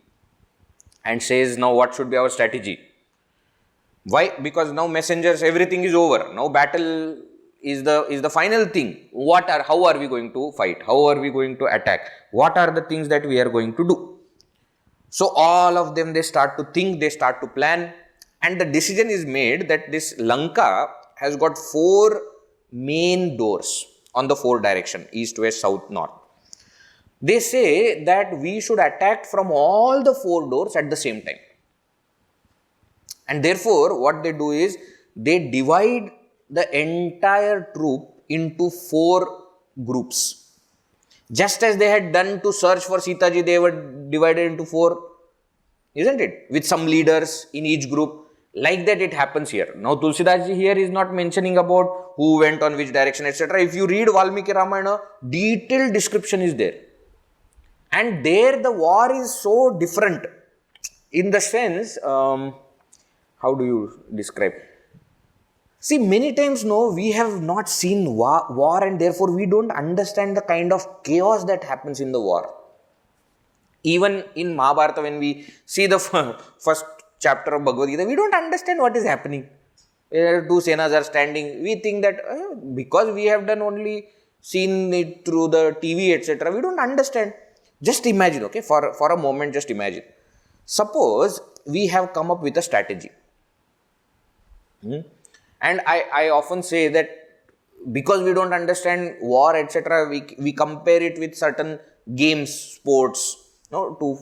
and says, now what should be our strategy? Why? Because now messengers, everything is over. Now battle is the final thing. How are we going to fight? How are we going to attack? What are the things that we are going to do? So all of them, they start to think, they start to plan, and the decision is made that this Lanka has got 4 main doors on the 4 direction, east, west, south, north. They say that we should attack from all the 4 doors at the same time. And therefore, what they do is, they divide the entire troop into 4 groups. Just as they had done to search for Sita Ji, they were divided into 4, isn't it? With some leaders in each group. Like that it happens here. Now Tulsidas Ji here is not mentioning about who went on which direction, etc. If you read Valmiki Ramayana, detailed description is there. And there the war is so different. In the sense, how do you describe? See, many times, we have not seen war, and therefore we don't understand the kind of chaos that happens in the war. Even in Mahabharata, when we see the first chapter of Bhagavad Gita, we don't understand what is happening. 2 senas are standing. We think that because we have seen it through the TV, etc., we don't understand. Just imagine, okay, for a moment, just imagine. Suppose we have come up with a strategy. And I often say that because we don't understand war, etc., we compare it with certain games, sports. Two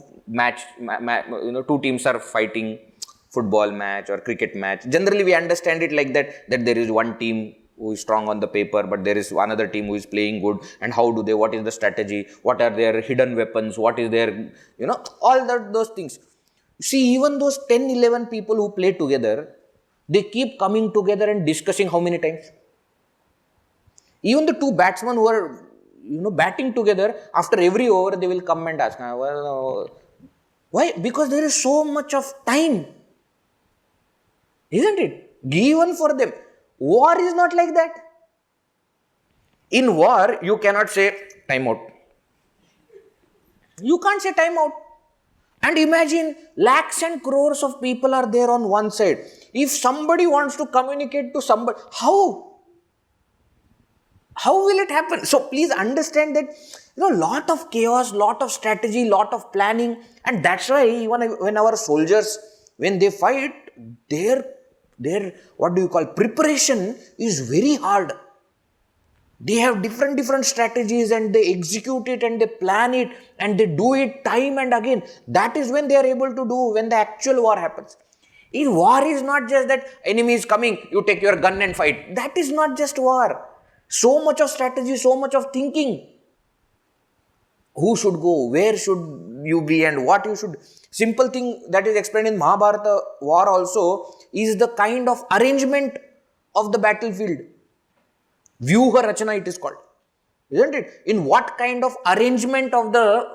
teams are fighting, football match or cricket match. Generally, we understand it like that there is one team who is strong on the paper, but there is another team who is playing good. And what is the strategy? What are their hidden weapons? What is their, all those things. See, even those 10, 11 people who play together, they keep coming together and discussing how many times? Even the 2 batsmen who are, batting together, after every over, they will come and ask, why? Because there is so much of time. Isn't it? Given for them. War is not like that. In war, you cannot say time out. You can't say time out. And imagine lakhs and crores of people are there on one side. If somebody wants to communicate to somebody, how? How will it happen? So please understand that, lot of chaos, lot of strategy, lot of planning. And that's why even when our soldiers, when they fight, their preparation is very hard. They have different strategies and they execute it and they plan it and they do it time and again. That is when they are able to do, when the actual war happens. In war is not just that enemy is coming, you take your gun and fight. That is not just war. So much of strategy, so much of thinking. Who should go, where should you be and what you should. Simple thing that is explained in Mahabharata war also is the kind of arrangement of the battlefield. Vyuha Rachana it is called. Isn't it? In what kind of arrangement of the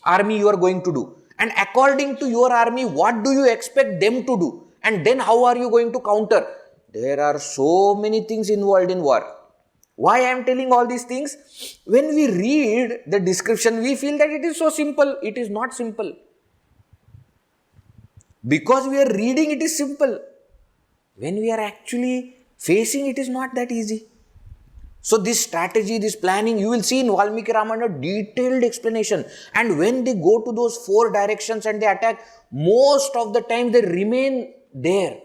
army you are going to do. And according to your army, what do you expect them to do? And then how are you going to counter? There are so many things involved in war. Why I am telling all these things? When we read the description, we feel that it is so simple. It is not simple. Because we are reading, it is simple. When we are actually facing, it is not that easy. So this strategy, this planning, you will see in Valmiki Ramayana detailed explanation. And when they go to those 4 directions and they attack, most of the time they remain there.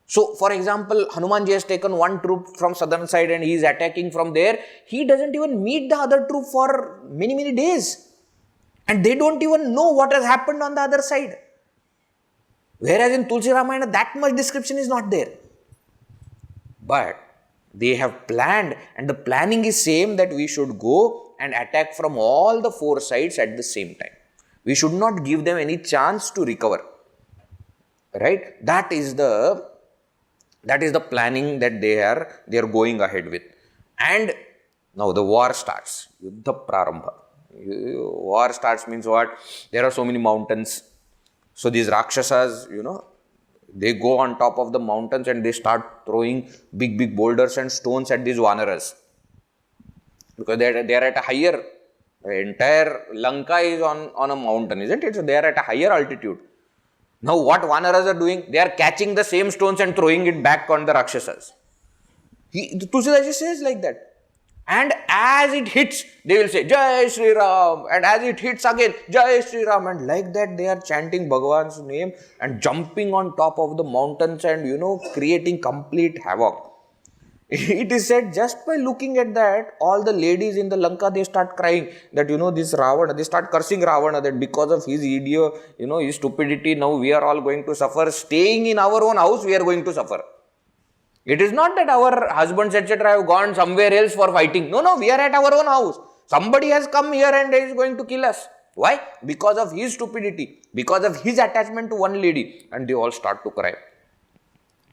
So for example, Hanumanji has taken one troop from southern side and he is attacking from there. He doesn't even meet the other troop for many days. And they don't even know what has happened on the other side. Whereas in Tulsi Ramayana, that much description is not there. But they have planned, and the planning is same, that we should go and attack from all the 4 sides at the same time. We should not give them any chance to recover. Right? That is the planning that they are going ahead with. And now the war starts. Yuddha Prarambha. War starts means what? There are so many mountains. So these Rakshasas, they go on top of the mountains and they start throwing big boulders and stones at these Vanaras. Because they are at a higher, the entire Lanka is on a mountain, isn't it? So they are at a higher altitude. Now what Vanaras are doing? They are catching the same stones and throwing it back on the Rakshasas. Tulsidas Ji says like that. And as it hits, they will say, Jai Shri Ram. And as it hits again, Jai Shri Ram. And like that, they are chanting Bhagavan's name and jumping on top of the mountains and, creating complete havoc. It is said just by looking at that, all the ladies in the Lanka, they start crying that, this Ravana, they start cursing Ravana that because of his idiot, his stupidity, now we are all going to suffer. Staying in our own house, we are going to suffer. It is not that our husbands, etc. have gone somewhere else for fighting. No, we are at our own house. Somebody has come here and is going to kill us. Why? Because of his stupidity, because of his attachment to one lady. And they all start to cry.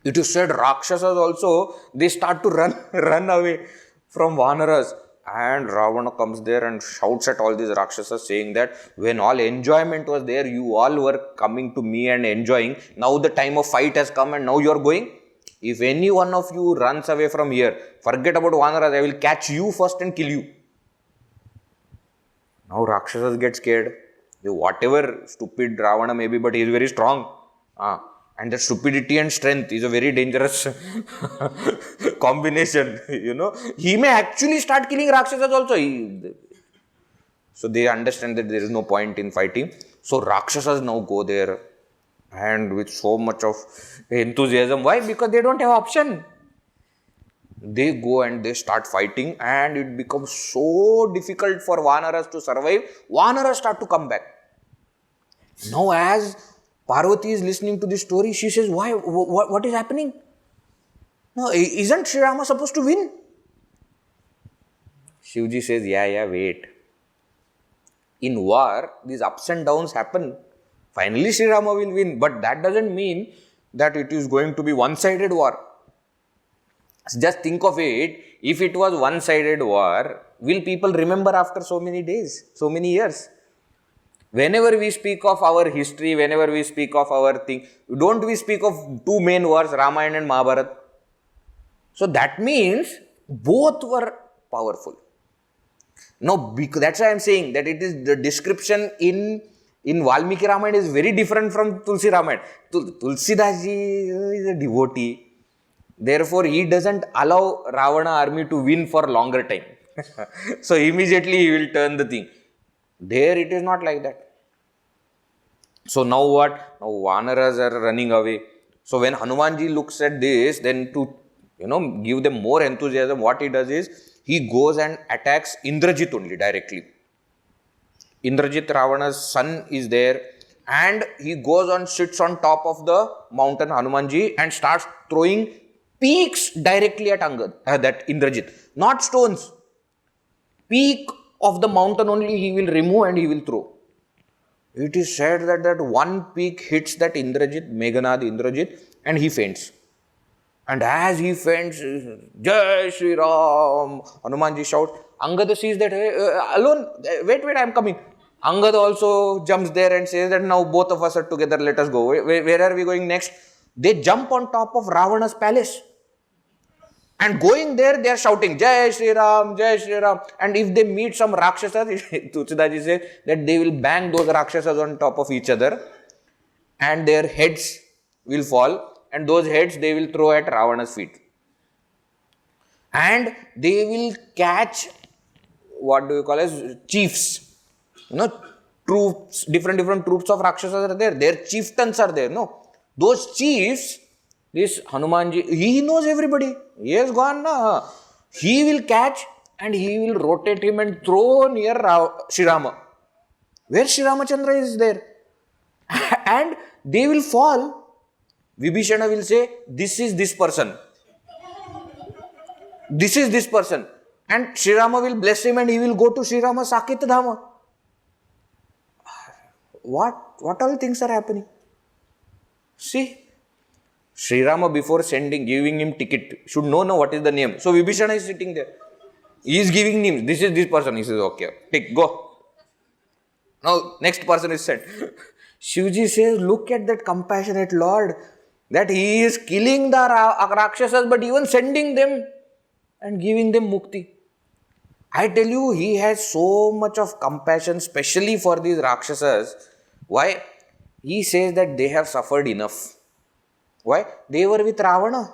It is said Rakshasas also, they start to run away from Vanaras. And Ravana comes there and shouts at all these Rakshasas saying that when all enjoyment was there, you all were coming to me and enjoying. Now the time of fight has come and now you are going. If any one of you runs away from here, forget about Vanaras, I will catch you first and kill you. Now Rakshasas get scared. Whatever stupid Ravana may be, but he is very strong. And that stupidity and strength is a very dangerous combination. He may actually start killing Rakshasas also. So they understand that there is no point in fighting. So Rakshasas now go there. And with so much of enthusiasm. Why? Because they don't have option. They go and they start fighting and it becomes so difficult for Vanaras to survive. Vanaras start to come back. Now as Parvati is listening to this story, she says, why? What is happening? No, isn't Sri Rama supposed to win? Shivji says, yeah, wait. In war, these ups and downs happen. Finally, Sri Rama will win, but that doesn't mean that it is going to be one-sided war. Just think of it, if it was one-sided war, will people remember after so many days, so many years? Whenever we speak of our history, whenever we speak of our thing, don't we speak of 2 main wars, Ramayana and Mahabharata? So that means both were powerful. No, that's why I am saying that it is the description in Valmiki Ramayana is very different from Tulsi Ramayana. Tulsidas Ji is a devotee. Therefore, he doesn't allow Ravana army to win for longer time. So immediately he will turn the thing. There it is not like that. So now what? Now Vanaras are running away. So when Hanumanji looks at this, then to give them more enthusiasm, what he does is, he goes and attacks Indrajeet only directly. Indrajeet, Ravana's son, is there, and he goes and sits on top of the mountain, Hanumanji, and starts throwing peaks directly at that Indrajeet. Not stones. Peak of the mountain only he will remove and he will throw. It is said that one peak hits that Indrajeet, Meghanad Indrajeet, and he faints. And as he faints, Jai Shri Ram, Hanumanji shouts. Angad sees that, hey, alone, wait, I am coming. Angad also jumps there and says that now both of us are together, let us go. Where are we going next? They jump on top of Ravana's palace. And going there, they are shouting, Jai Shri Ram, Jai Shri Ram. And if they meet some Rakshasas, Tulsidas Ji says that they will bang those Rakshasas on top of each other and their heads will fall, and those heads they will throw at Ravana's feet. And they will catch, what do you call as, chiefs. Troops, different troops of Rakshasas are there. Their chieftains are there, no? Those chiefs, this Hanumanji, he knows everybody. He has gone, na. He will catch and he will rotate him and throw near Sri Rama, where Sri Ramachandra is there. And they will fall. Vibhishana will say, this is this person. This is this person. And Sri Rama will bless him and he will go to Sri Rama Saketa Dhama. What all things are happening? See, Sri Rama before giving him ticket should know what is the name. So Vibhishana is sitting there. He is giving names. This is this person. He says, okay, tick, go. Now next person is sent. Shivji says, look at that compassionate Lord, that he is killing the Rakshasas but even sending them and giving them mukti. I tell you, he has so much of compassion, especially for these Rakshasas. Why? He says that they have suffered enough. Why? They were with Ravana.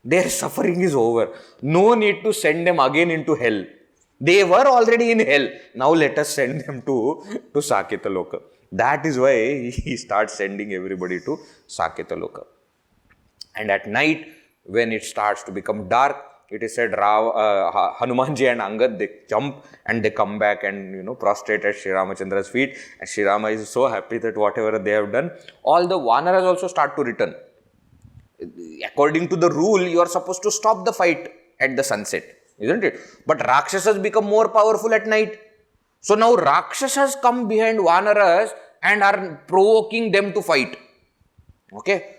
Their suffering is over. No need to send them again into hell. They were already in hell. Now let us send them to Saketa Loka. That is why he starts sending everybody to Saketa Loka. And at night, when it starts to become dark, it is said Hanumanji and Angad, they jump and they come back and prostrate at Sri Ramachandra's feet. And Sri Rama is so happy that whatever they have done, all the Vanaras also start to return. According to the rule, you are supposed to stop the fight at the sunset, isn't it? But Rakshasas become more powerful at night. So now Rakshasas come behind Vanaras and are provoking them to fight. Okay.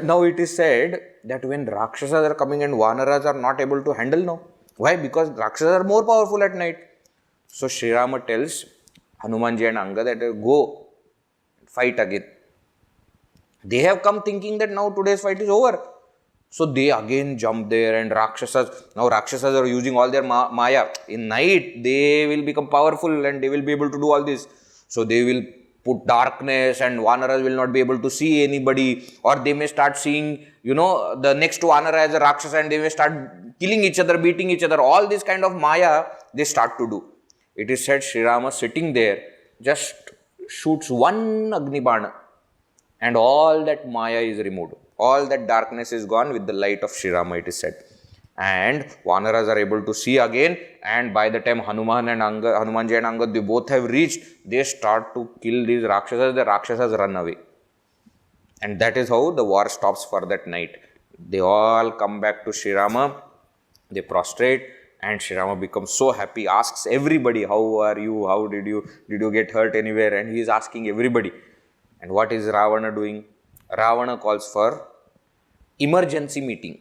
Now it is said that when Rakshasas are coming and Vanaras are not able to handle now. Why? Because Rakshasas are more powerful at night. So Sri Rama tells Hanumanji and Angad that go fight again. They have come thinking that now today's fight is over. So they again jump there and Rakshasas are using all their Maya. In night they will become powerful and they will be able to do all this. So they will put darkness and Vanaras will not be able to see anybody, or they may start seeing, the next Vanara as a Rakshasa and they may start killing each other, beating each other. All this kind of Maya they start to do. It is said Sri Rama sitting there just shoots one Agni Bana and all that Maya is removed. All that darkness is gone with the light of Sri Rama, it is said. And Vanaras are able to see again, and by the time Hanumanji and Angad, they both have reached, they start to kill these Rakshasas. The Rakshasas run away. And that is how the war stops for that night. They all come back to Sri Rama, they prostrate, and Sri Rama becomes so happy, asks everybody, how are you, how did you get hurt anywhere? And he is asking everybody. And what is Ravana doing? Ravana calls for emergency meeting.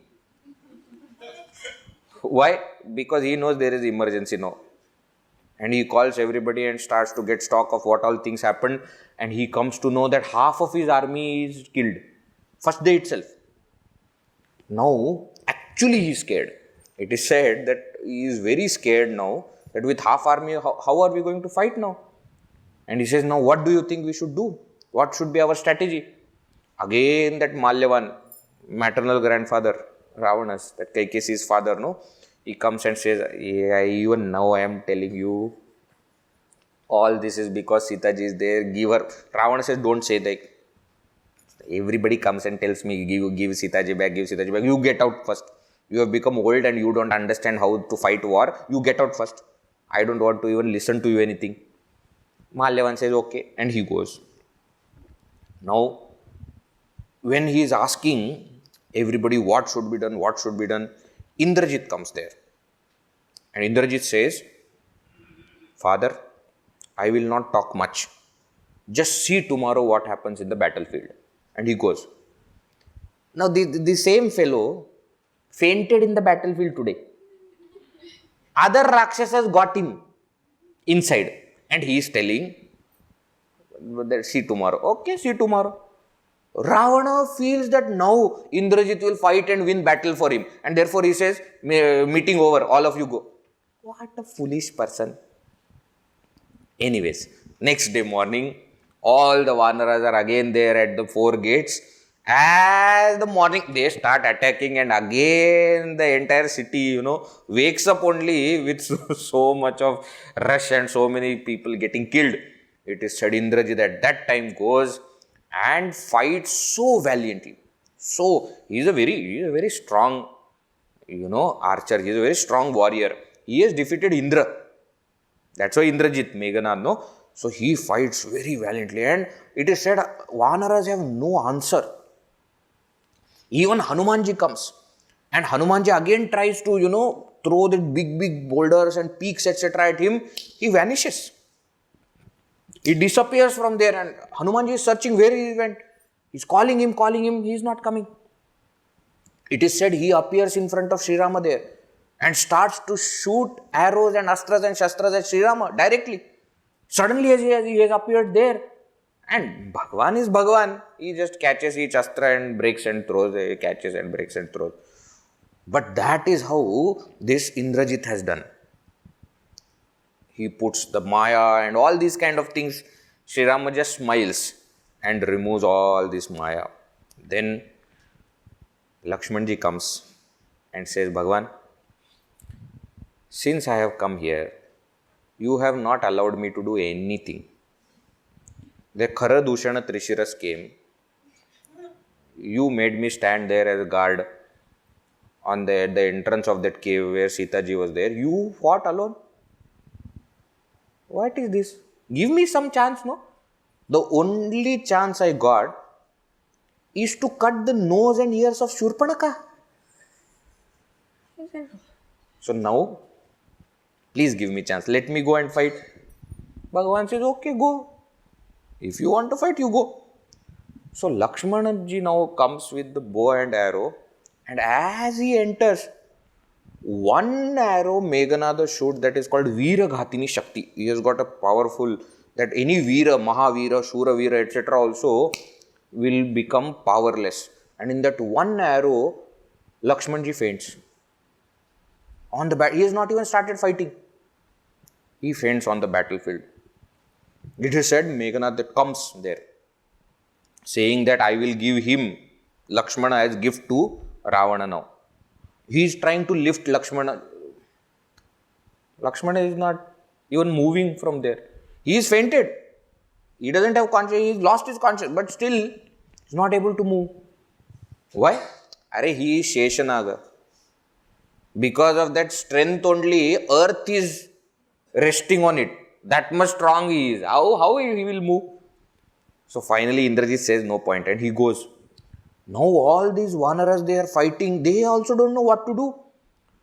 Why? Because he knows there is emergency now. And he calls everybody and starts to get stock of what all things happened. And he comes to know that half of his army is killed. First day itself. Now, actually he is scared. It is said that he is very scared now, that with half army, how are we going to fight now? And he says, now what do you think we should do? What should be our strategy? Again that Malyavan, maternal grandfather, Ravana's, that Kaikesi's father, he comes and says, even now I am telling you, all this is because Sita Ji is there, give her. Ravana says, don't say that. Everybody comes and tells me, give Sita Ji back, you get out first. You have become old and you don't understand how to fight war. You get out first. I don't want to even listen to you anything. Malyavan says, okay, and he goes. Now, when he is asking everybody what should be done, Indrajeet comes there. And Indrajeet says, Father, I will not talk much. Just see tomorrow what happens in the battlefield. And he goes. Now, the same fellow fainted in the battlefield today. Other Rakshasas got him inside. And he is telling, see tomorrow. Okay, see tomorrow. Ravana feels that now Indrajit will fight and win battle for him. And therefore he says, meeting over, all of you go. What a foolish person. Anyways, next day morning, all the Vanaras are again there at the 4 gates. As the morning, they start attacking and again the entire city, wakes up only with so much of rush and so many people getting killed. It is said Indrajit at that time goes and fights so valiantly. So, he is a very strong, archer. He is a very strong warrior. He has defeated Indra. That's why Indrajit, Meghanad, no? So, he fights very valiantly and it is said Vanaras have no answer. Even Hanumanji comes and Hanumanji again tries to, throw the big boulders and peaks, etc. at him. He vanishes. He disappears from there and Hanumanji is searching where he went. He's calling him, he is not coming. It is said he appears in front of Sri Rama there and starts to shoot arrows and astras and shastras at Sri Rama directly. Suddenly he has appeared there. And Bhagavan is Bhagavan. He just catches each astra and breaks and throws. He catches and breaks and throws. But that is how this Indrajit has done. He puts the Maya and all these kind of things. Sri Rama just smiles and removes all this Maya. Then Lakshmanji comes and says, Bhagavan, since I have come here, you have not allowed me to do anything. The Khara Dushana Trishiras came. You made me stand there as a guard on the entrance of that cave where Sita Ji was there. You fought alone. What is this? Give me some chance, no? The only chance I got is to cut the nose and ears of Shurpanaka. So now, please give me chance. Let me go and fight. Bhagavan says, okay, go. If you want to fight, you go. So Lakshmana ji now comes with the bow and arrow, and as he enters, one arrow Meghanada shoots that is called Veera Ghatini Shakti. He has got a powerful, that any Veera, Mahavira, Shura Veera, etc. also will become powerless. And in that one arrow, Lakshman ji faints. On the he has not even started fighting. He faints on the battlefield. It is said Meghanada comes there, saying that I will give him, Lakshmana, as gift to Ravana now. He is trying to lift Lakshmana. Lakshmana is not even moving from there. He is fainted. He doesn't have consciousness. He lost his consciousness, but still is not able to move. Why? He is Sheshanaga. Because of that strength only, earth is resting on it. That much strong he is. How he will move? So finally Indrajit says no point and he goes. Now all these Vanaras, they are fighting. They also don't know what to do.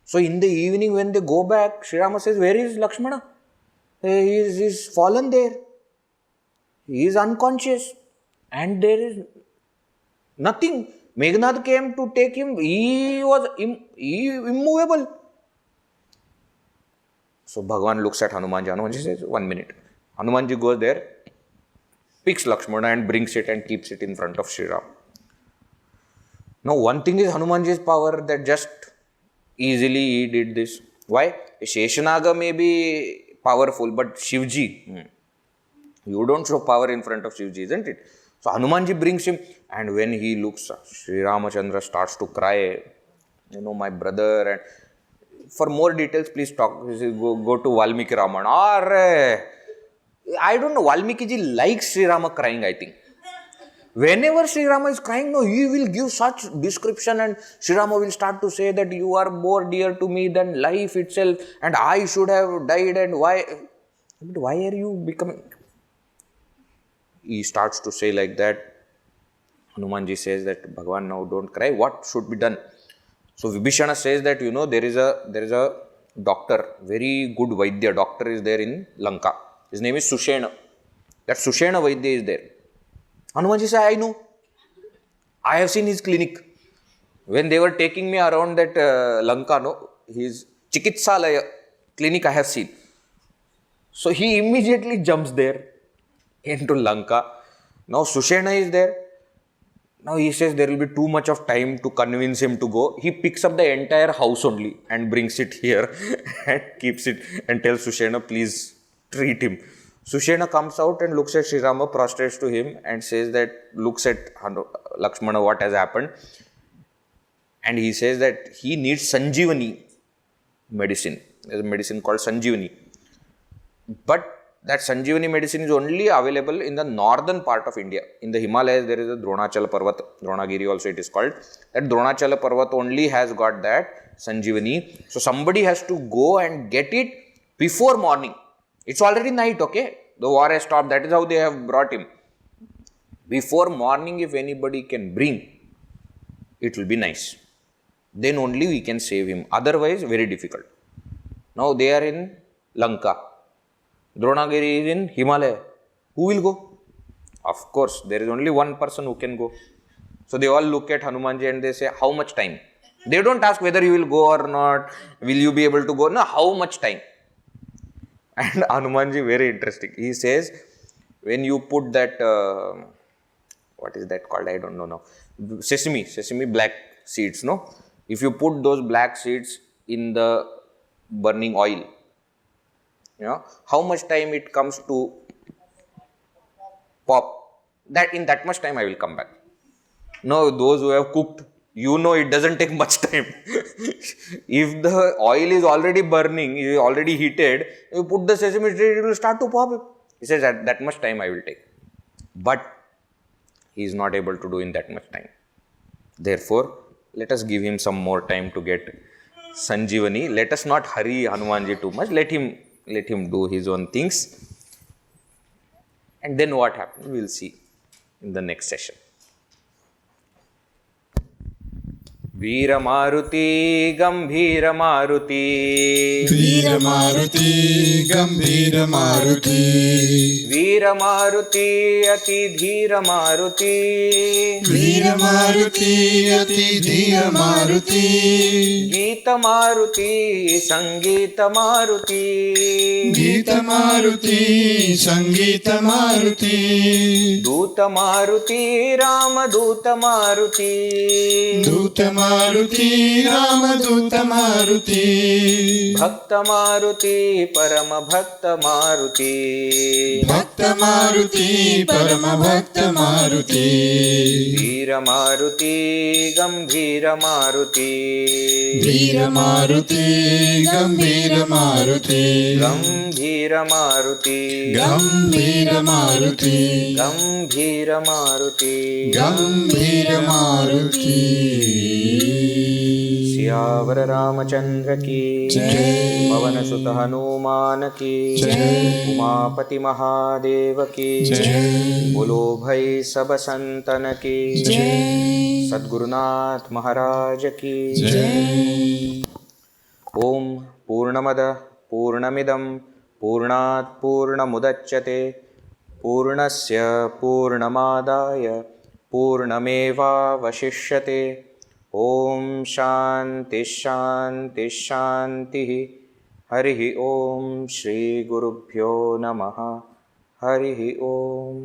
So in the evening when they go back, Sri Rama says, where is Lakshmana? He is fallen there. He is unconscious. And there is nothing. Meghnad came to take him. He was immovable. So Bhagavan looks at Hanumanji. Hanumanji says, 1 minute. Hanumanji goes there, picks Lakshmana and brings it and keeps it in front of Sri Ram. Now one thing is Hanumanji's power, that just easily he did this. Why? Sheshanaga may be powerful, but Shivji, you don't show power in front of Shivji, isn't it? So Hanumanji brings him, and when he looks, Sri Ramachandra starts to cry, my brother. And for more details, please go to Valmiki Ramana. I don't know, Valmiki ji likes Sri Rama crying, I think. whenever Sri Rama is crying, no, he will give such description and Sri Rama will start to say that you are more dear to me than life itself and I should have died and why? But why are you becoming? He starts to say like that. Hanumanji says that, Bhagavan, now don't cry. What should be done? So Vibhishana says that, there is a doctor, very good Vaidya doctor is there in Lanka. His name is Sushena. That Sushena Vaidya is there. Hanumanji says, I know. I have seen his clinic. When they were taking me around that Lanka, his Chikitsalaya clinic I have seen. So he immediately jumps there into Lanka. Now Sushena is there. Now he says there will be too much of time to convince him to go. He picks up the entire house only and brings it here and keeps it and tells Sushena, please treat him. Sushena comes out and looks at Sri Rama, prostrates to him and says that, looks at Lakshmana what has happened. And he says that he needs Sanjeevani medicine. There's a medicine called Sanjeevani. But that Sanjeevani medicine is only available in the northern part of India. In the Himalayas, there is a Dronachala Parvat, Dronagiri also it is called. That Dronachala Parvat only has got that Sanjeevani. So somebody has to go and get it before morning. It's already night, okay? The war has stopped. That is how they have brought him. Before morning, if anybody can bring, it will be nice. Then only we can save him. Otherwise, very difficult. Now they are in Lanka. Dronagiri is in Himalaya. Who will go? Of course, there is only one person who can go. So they all look at Hanumanji and they say, how much time? They don't ask whether you will go or not. Will you be able to go? No, how much time? And Hanumanji, very interesting. He says, when you put that, what is that called? I don't know now. Sesame black seeds, no? If you put those black seeds in the burning oil, how much time it comes to pop? That in that much time I will come back. No, those who have cooked, it doesn't take much time. If the oil is already burning, is already heated, you put the sesame seed, it will start to pop. He says that much time I will take. But he is not able to do in that much time. Therefore, let us give him some more time to get Sanjeevani. Let us not hurry Hanumanji too much. Let him do his own things. And then what happens, we will see in the next session. Veera Maruti Gambhira Maruti Veera Maruti Gambhira Maruti Veera Maruti Ati Dhira Maruti Veera Maruti Ati Dhira Maruti Geeta Maruti Sangeeta Maruti Geeta Maruti Sangeeta Maruti Duta Maruti Rama Duta Maruti Duta Maruti Rama Duta Maruti Bhakta Maruti Parama Bhakta Maruti Bhakta Maruti Parama Bhakta Maruti Veera Maruti Gambhira Maruti Veera Maruti Gambhira Maruti Gambhira Maruti Gambhira Maruti Gambhira Maruti Gambhira Maruti Siyavar Ramchandra की जय पवन सुत हनुमान की जय उमापति महादेव की जय बोलो भाई सब संतन की जय सद्गुरुनाथ महाराज की जय ओम पूर्णमद पूर्णमिदं पूर्णात् पूर्णमुदच्यते पूर्णस्य पूर्णमादाय पूर्णमेवावशिष्यते ओम शांति शांति शांति हरि ओम श्री गुरुभ्यो नमः हरि ओम।